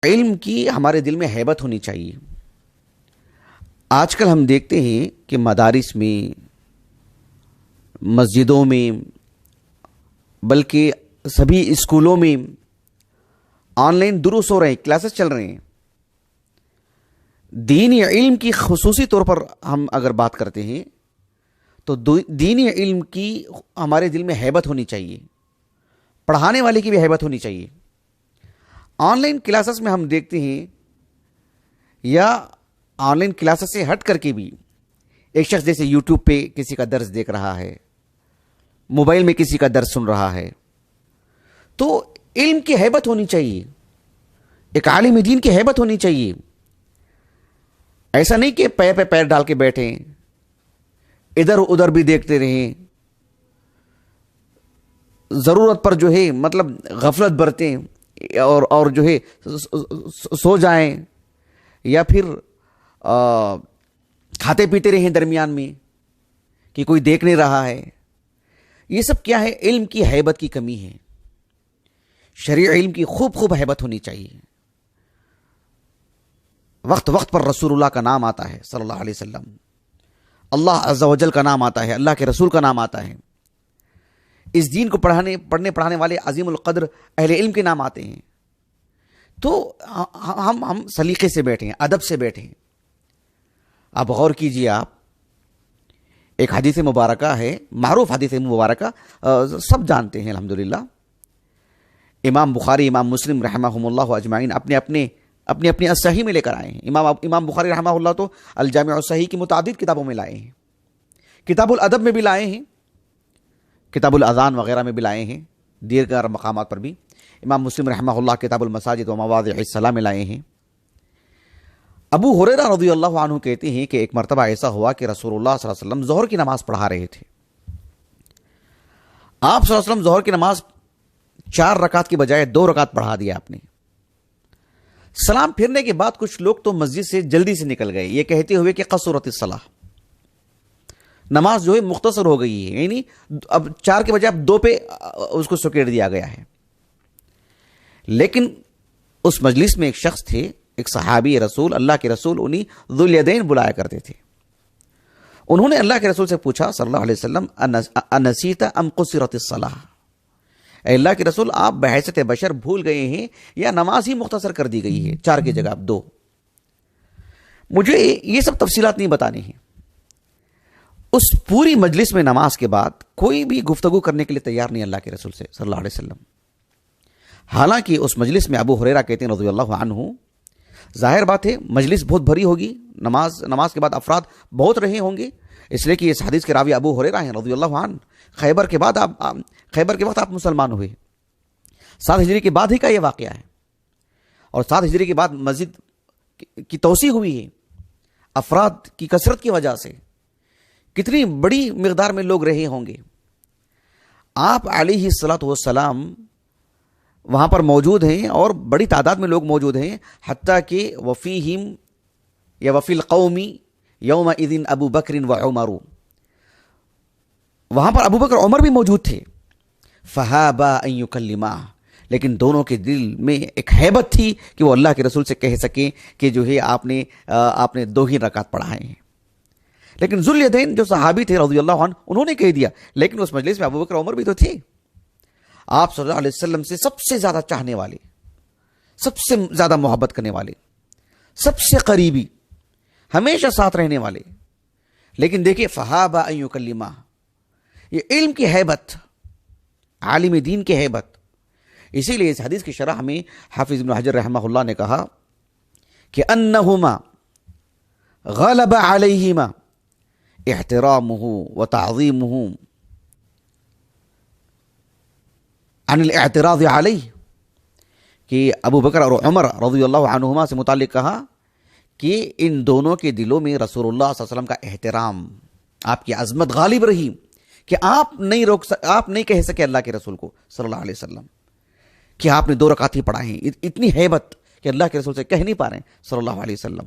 علم کی ہمارے دل میں ہیبت ہونی چاہیے۔ آج کل ہم دیکھتے ہیں کہ مدارس میں، مسجدوں میں، بلکہ سبھی اسکولوں میں آن لائن دروس ہو رہے ہیں، کلاسز چل رہے ہیں۔ دینی علم کی خصوصی طور پر ہم اگر بات کرتے ہیں تو دینی علم کی ہمارے دل میں ہیبت ہونی چاہیے، پڑھانے والے کی بھی ہیبت ہونی چاہیے۔ آن لائن کلاسز میں ہم دیکھتے ہیں، یا آن لائن کلاسز سے ہٹ کر کے بھی ایک شخص جیسے یوٹیوب پہ کسی کا درس دیکھ رہا ہے، موبائل میں کسی کا درس سن رہا ہے، تو علم کی ہیبت ہونی چاہیے، ایک عالم دین کی ہیبت ہونی چاہیے۔ ایسا نہیں کہ پیر پہ پیر ڈال کے بیٹھیں، ادھر ادھر بھی دیکھتے رہیں، ضرورت پر جو ہے مطلب غفلت برتیں اور جو ہے سو جائیں، یا پھر کھاتے پیتے رہیں درمیان میں کہ کوئی دیکھ نہیں رہا ہے۔ یہ سب کیا ہے؟ علم کی ہیبت کی کمی ہے۔ شرعی علم کی خوب ہیبت ہونی چاہیے۔ وقت وقت پر رسول اللہ کا نام آتا ہے صلی اللہ علیہ وسلم، اللہ عز و جل کا نام آتا ہے، اللہ کے رسول کا نام آتا ہے، اس دین کو پڑھنے والے عظیم القدر اہل علم کے نام آتے ہیں، تو ہم سلیقے سے بیٹھیں، ادب سے بیٹھیں۔ آپ غور کیجئے، آپ ایک حدیث مبارکہ ہے، معروف حدیث مبارکہ، سب جانتے ہیں الحمدللہ، امام بخاری، امام مسلم رحمہم اللہ اجمعین اپنے الصحیح میں لے کر آئے ہیں۔ امام بخاری رحمہ اللہ تو الجامع الصحیح کی متعدد کتابوں میں لائے ہیں، کتاب الادب میں بھی لائے ہیں، کتاب الاذان وغیرہ میں بھی لائے ہیں، دیگر مقامات پر بھی۔ امام مسلم رحمہ اللہ کتاب المساجد و مواضع الصلاۃ میں لائے ہیں۔ ابو ہریرہ رضی اللہ عنہ کہتے ہیں کہ ایک مرتبہ ایسا ہوا کہ رسول اللہ صلی اللہ علیہ وسلم ظہر کی نماز پڑھا رہے تھے۔ آپ صلی اللہ علیہ وسلم ظہر کی نماز 4 رکعت کی بجائے 2 رکعت پڑھا دیا آپ نے۔ سلام پھرنے کے بعد کچھ لوگ تو مسجد سے جلدی سے نکل گئے، یہ کہتے ہوئے کہ قصرت الصلاۃ، نماز جو ہے مختصر ہو گئی ہے، یعنی اب 4 کے بجائے اب 2 پہ اس کو سکیڑ دیا گیا ہے۔ لیکن اس مجلس میں ایک شخص تھے، ایک صحابی رسول، اللہ کے رسول، انہیں ذو الیدین بلایا کرتے تھے۔ انہوں نے اللہ کے رسول سے پوچھا صلی اللہ علیہ وسلم، انسیت ام قصرت الصلاۃ، اے اللہ کے رسول، آپ بحیثیت بشر بھول گئے ہیں یا نماز ہی مختصر کر دی گئی ہے، 4 کی جگہ اب 2؟ مجھے یہ سب تفصیلات نہیں بتانی ہیں۔ اس پوری مجلس میں نماز کے بعد کوئی بھی گفتگو کرنے کے لیے تیار نہیں اللہ کے رسول سے صلی اللہ علیہ وسلم۔ حالانکہ اس مجلس میں ابو ہریرہ کہتے ہیں رضی اللہ عنہ، ظاہر بات ہے مجلس بہت بھری ہوگی، نماز کے بعد افراد بہت رہے ہوں گے، اس لیے کہ اس حدیث کے راوی ابو ہریرہ ہیں رضی اللہ عنہ۔ خیبر کے وقت آپ مسلمان ہوئے، 7 ہجری کے بعد ہی کا یہ واقعہ ہے، اور 7 ہجری کے بعد مسجد کی توسیع ہوئی ہے افراد کی کثرت کی وجہ سے، کتنی بڑی مقدار میں لوگ رہے ہوں گے۔ آپ علیہ الصلوۃ والسلام وہاں پر موجود ہیں اور بڑی تعداد میں لوگ موجود ہیں، حتیٰ کہ وفیہم یا وفی القوم یومئذ ابو بکر و عمر، وہاں پر ابو بکر عمر بھی موجود تھے۔ فہابا ان یکلما، لیکن دونوں کے دل میں ایک ہیبت تھی کہ وہ اللہ کے رسول سے کہہ سکیں کہ جو ہے آپ نے 2 ہی رکعت پڑھائے ہیں۔ لیکن ذو الیدین جو صحابی تھے رضی اللہ عنہ، انہوں نے کہہ دیا، لیکن اس مجلس میں ابو بکر عمر بھی تو تھے، آپ صلی اللہ علیہ وسلم سے سب سے زیادہ چاہنے والے، سب سے زیادہ محبت کرنے والے، سب سے قریبی، ہمیشہ ساتھ رہنے والے، لیکن دیکھیں فہابا ان یکلما، یہ علم کی ہیبت، عالم دین کی ہیبت۔ اسی لیے اس حدیث کی شرح میں حافظ ابن حجر رحمہ اللہ نے کہا کہ انہما غلب علیہما احترامہ وتعظیمہ عن الاعتراض علیہ، کہ ابو بکر اور عمر رضی اللہ عنہما سے متعلق کہا کہ ان دونوں کے دلوں میں رسول اللہ صلی اللہ علیہ وسلم کا احترام، آپ کی عظمت غالب رہی کہ آپ نہیں کہہ سکے اللہ کے رسول کو صلی اللہ علیہ وسلم کہ آپ نے 2 رکعت ہی پڑھائے ہیں، اتنی ہیبت کہ اللہ کے رسول سے کہہ نہیں پا رہے ہیں صلی اللہ علیہ وسلم۔